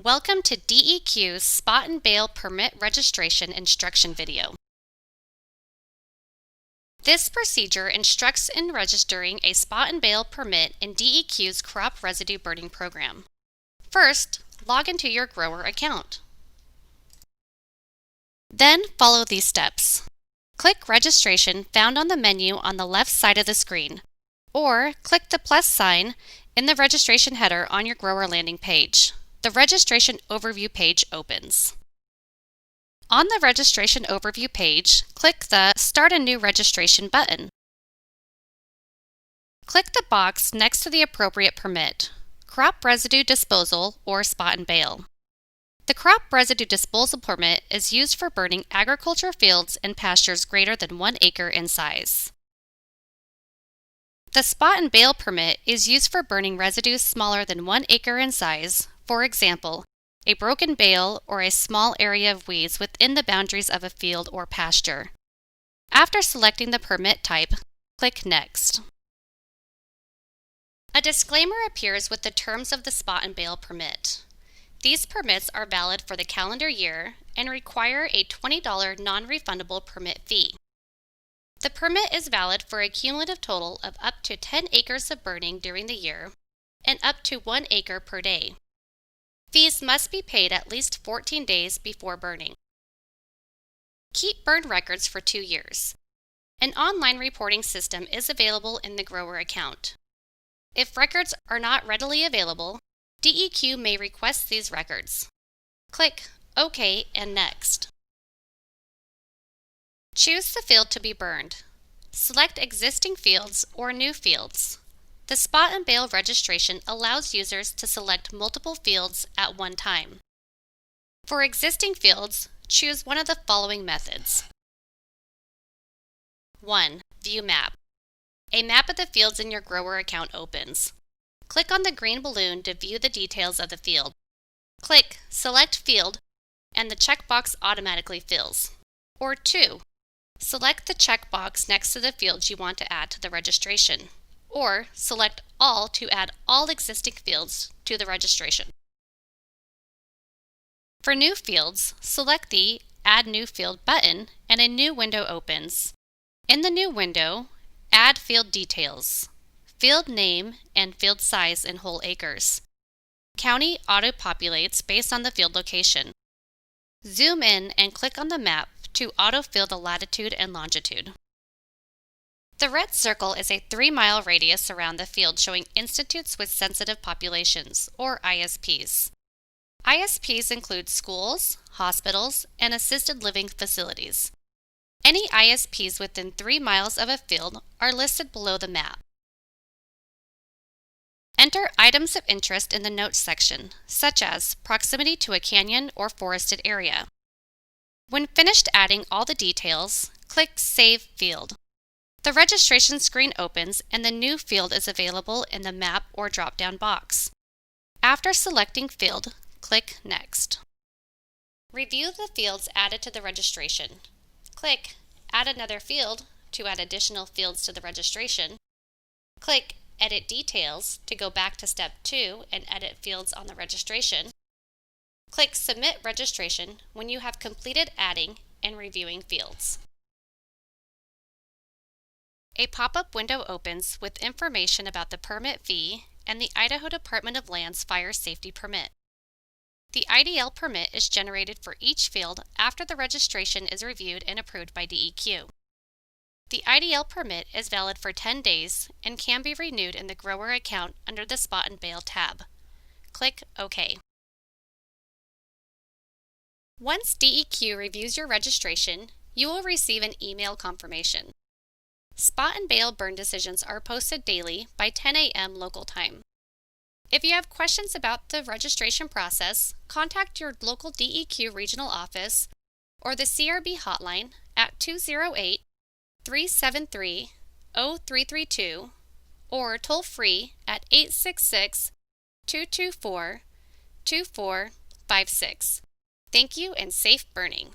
Welcome to DEQ's Spot and Bale Permit Registration Instruction video. This procedure instructs in registering a spot and bale permit in DEQ's crop residue burning program. First, log into your grower account. Then follow these steps. Click Registration found on the menu on the left side of the screen, or click the plus sign in the registration header on your grower landing page. The registration overview page opens. On the registration overview page, click the Start a New Registration button. Click the box next to the appropriate permit, Crop Residue Disposal or Spot and Bale. The Crop Residue Disposal permit is used for burning agriculture fields and pastures greater than 1 acre in size. The Spot and Bale permit is used for burning residues smaller than 1 acre in size, for example, a broken bale or a small area of weeds within the boundaries of a field or pasture. After selecting the permit type, click Next. A disclaimer appears with the terms of the Spot and Bale permit. These permits are valid for the calendar year and require a $20 non-refundable permit fee. The permit is valid for a cumulative total of up to 10 acres of burning during the year and up to 1 acre per day. Fees must be paid at least 14 days before burning. Keep burn records for 2 years. An online reporting system is available in the grower account. If records are not readily available, DEQ may request these records. Click OK and Next. Choose the field to be burned. Select existing fields or new fields. The Spot and Bale registration allows users to select multiple fields at one time. For existing fields, choose one of the following methods. 1. View Map. A map of the fields in your grower account opens. Click on the green balloon to view the details of the field. Click Select Field, and the checkbox automatically fills. Or 2. Select the checkbox next to the fields you want to add to the registration. Or select All to add all existing fields to the registration. For new fields, select the Add New Field button and a new window opens. In the new window, add field details, field name and field size in whole acres. County auto-populates based on the field location. Zoom in and click on the map to autofill the latitude and longitude. The red circle is a 3-mile radius around the field showing institutes with sensitive populations, or ISPs. ISPs include schools, hospitals, and assisted living facilities. Any ISPs within 3 miles of a field are listed below the map. Enter items of interest in the notes section, such as proximity to a canyon or forested area. When finished adding all the details, click Save Field. The registration screen opens and the new field is available in the map or drop-down box. After selecting field, click Next. Review the fields added to the registration. Click Add Another Field to add additional fields to the registration. Click Edit Details to go back to Step 2 and edit fields on the registration. Click Submit Registration when you have completed adding and reviewing fields. A pop-up window opens with information about the permit fee and the Idaho Department of Land's Fire Safety Permit. The IDL permit is generated for each field after the registration is reviewed and approved by DEQ. The IDL permit is valid for 10 days and can be renewed in the grower account under the Spot and Bale tab. Click OK. Once DEQ reviews your registration, you will receive an email confirmation. Spot and Bale burn decisions are posted daily by 10 a.m. local time. If you have questions about the registration process, contact your local DEQ regional office or the CRB hotline at 208-373-0332 or toll free at 866-224-2456. Thank you and safe burning.